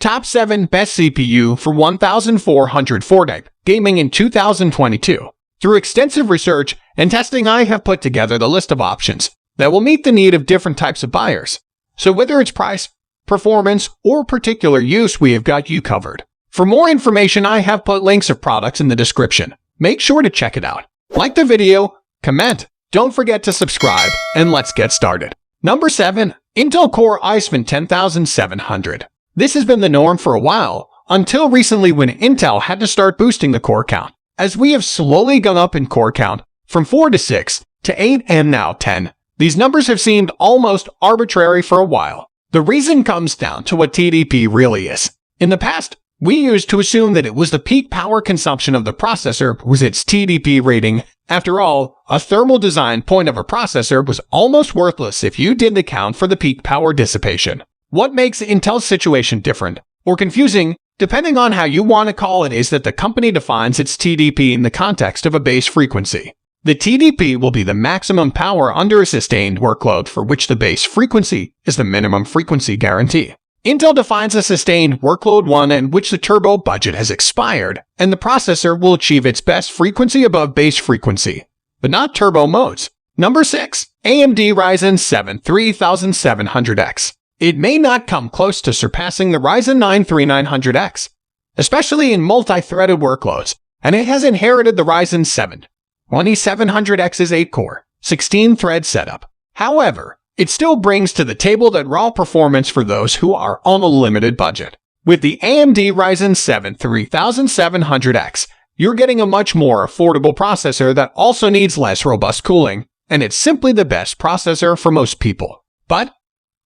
Top 7 Best CPU for 1440 Gaming in 2022. Through extensive research and testing, I have put together the list of options that will meet the need of different types of buyers. So whether it's price, performance, or particular use, we have got you covered. For more information, I have put links of products in the description. Make sure to check it out. Like the video, comment, don't forget to subscribe, and let's get started. Number 7. Intel Core i7 10700. This has been the norm for a while, until recently when Intel had to start boosting the core count, as we have slowly gone up in core count from 4 to 6 to 8 and now 10. These numbers have seemed almost arbitrary for a while. The reason comes down to what TDP really is. In the past, we used to assume that it was the peak power consumption of the processor was its TDP rating. After all, a thermal design point of a processor was almost worthless if you didn't account for the peak power dissipation. What makes Intel's situation different, or confusing, depending on how you want to call it, is that the company defines its TDP in the context of a base frequency. The TDP will be the maximum power under a sustained workload for which the base frequency is the minimum frequency guarantee. Intel defines a sustained workload one in which the turbo budget has expired, and the processor will achieve its best frequency above base frequency, but not turbo modes. Number 6. AMD Ryzen 7 3700X. It may not come close to surpassing the Ryzen 9 3900X, especially in multi-threaded workloads, and it has inherited the Ryzen 7 2700X's 8-core, 16-thread setup. However, it still brings to the table that raw performance for those who are on a limited budget. With the AMD Ryzen 7 3700X, you're getting a much more affordable processor that also needs less robust cooling, and it's simply the best processor for most people. But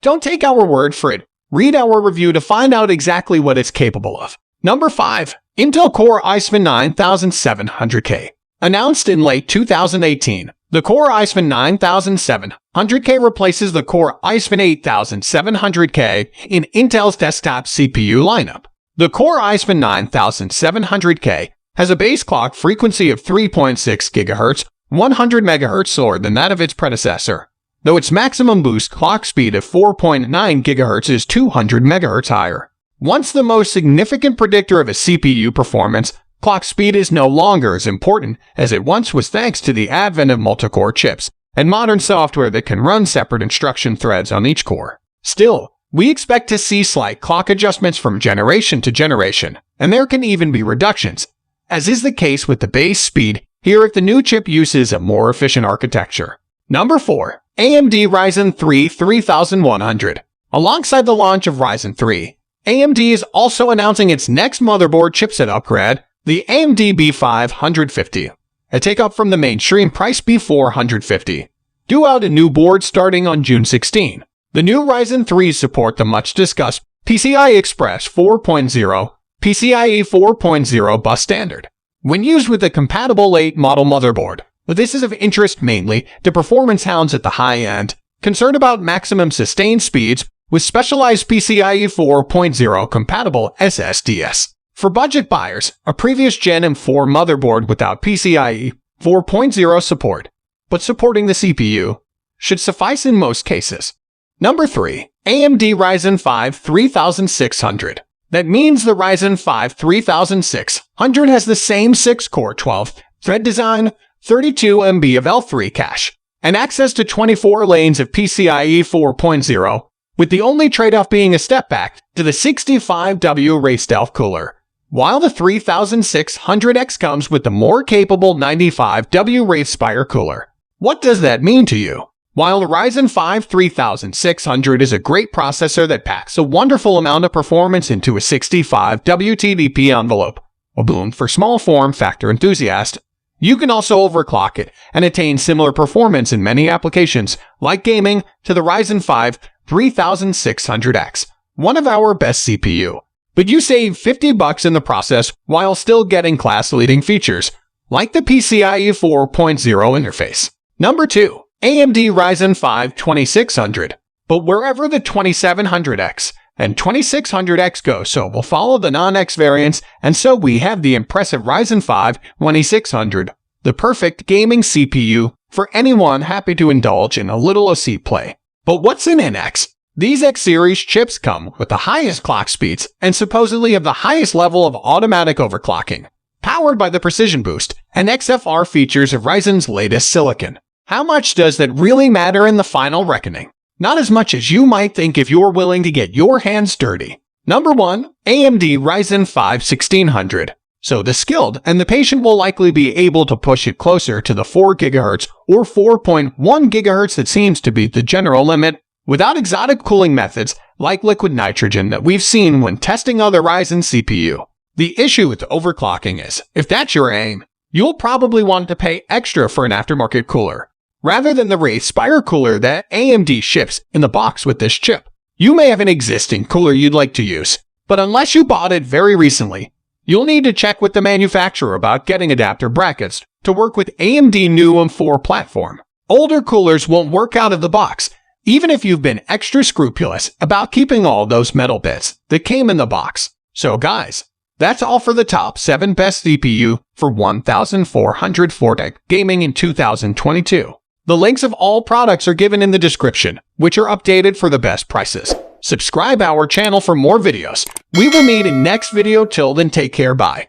don't take our word for it. Read our review to find out exactly what it's capable of. Number 5. Intel Core i7 9700K. Announced in late 2018, the Core i7 9700K replaces the Core i7 8700K in Intel's desktop CPU lineup. The Core i7 9700K has a base clock frequency of 3.6 GHz, 100 MHz lower than that of its predecessor, though its maximum boost clock speed of 4.9 GHz is 200 MHz higher. Once the most significant predictor of a CPU performance, clock speed is no longer as important as it once was thanks to the advent of multi-core chips and modern software that can run separate instruction threads on each core. Still, we expect to see slight clock adjustments from generation to generation, and there can even be reductions, as is the case with the base speed here if the new chip uses a more efficient architecture. Number 4. AMD Ryzen 3 3100. Alongside the launch of Ryzen 3, AMD is also announcing its next motherboard chipset upgrade, the AMD B550, a take-up from the mainstream price B450. Due out a new board starting on June 16. The new Ryzen 3s support the much-discussed PCI Express 4.0, PCIe 4.0 bus standard. When used with a compatible 8-model motherboard, this is of interest mainly to performance hounds at the high end, concerned about maximum sustained speeds with specialized PCIe 4.0 compatible SSDs. For budget buyers, a previous Gen M4 motherboard without PCIe 4.0 support, but supporting the CPU, should suffice in most cases. Number 3. AMD Ryzen 5 3600. That means the Ryzen 5 3600 has the same 6-core 12-thread design, 32 MB of L3 cache, and access to 24 lanes of PCIe 4.0, with the only trade-off being a step back to the 65W Ray Stealth cooler, while the 3600X comes with the more capable 95W Ray Spire cooler. What does that mean to you? While the Ryzen 5 3600 is a great processor that packs a wonderful amount of performance into a 65W TDP envelope, a boon for small form factor enthusiasts, you can also overclock it and attain similar performance in many applications, like gaming, to the Ryzen 5 3600X, one of our best CPU. But you save $50 in the process while still getting class-leading features, like the PCIe 4.0 interface. Number 2. AMD Ryzen 5 2600. But wherever the 2700X and 2600X go, so we'll follow the non-X variants, and so we have the impressive Ryzen 5 2600, the perfect gaming CPU for anyone happy to indulge in a little OC play. But what's an NX? These X-series chips come with the highest clock speeds and supposedly have the highest level of automatic overclocking, powered by the Precision Boost and XFR features of Ryzen's latest silicon. How much does that really matter in the final reckoning? Not as much as you might think if you're willing to get your hands dirty. Number 1. AMD Ryzen 5 1600. So the skilled and the patient will likely be able to push it closer to the 4 GHz or 4.1 GHz that seems to be the general limit, without exotic cooling methods like liquid nitrogen that we've seen when testing other Ryzen CPU. The issue with overclocking is, if that's your aim, you'll probably want to pay extra for an aftermarket cooler, rather than the Wraith Spire cooler that AMD ships in the box with this chip. You may have an existing cooler you'd like to use, but unless you bought it very recently, you'll need to check with the manufacturer about getting adapter brackets to work with AMD new M4 platform. Older coolers won't work out of the box, even if you've been extra scrupulous about keeping all those metal bits that came in the box. So guys, that's all for the top 7 best CPU for 1440 gaming in 2022. The links of all products are given in the description, which are updated for the best prices. Subscribe our channel for more videos. We will meet in next video. Till then, take care. Bye.